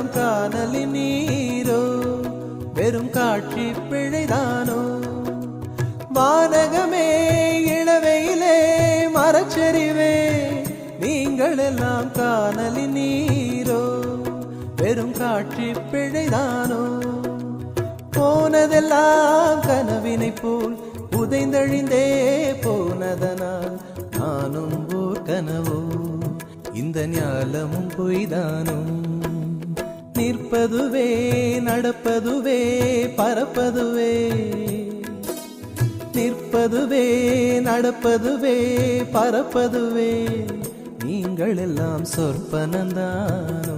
எல்லாம் காணலி நீரோ வெறும் காட்சி பிழைதானோ வானகமே இளவையிலே மரச்சரிவே நீங்கள் எல்லாம் காணலி நீரோ வெறும் காட்சி பிழைதானோ போனதெல்லாம் கனவினை போல் உதைந்தழிந்தே போனதனால் நானும் ஓர் கனவோ இந்த ஞாலமும் பொய்தானோ நிற்பதுவே நடப்பதுவே பறப்பதுவே நிற்பதுவே நடப்பதுவே பறப்பதுவே நீங்கள் எல்லாம் சொற்பனந்தானோ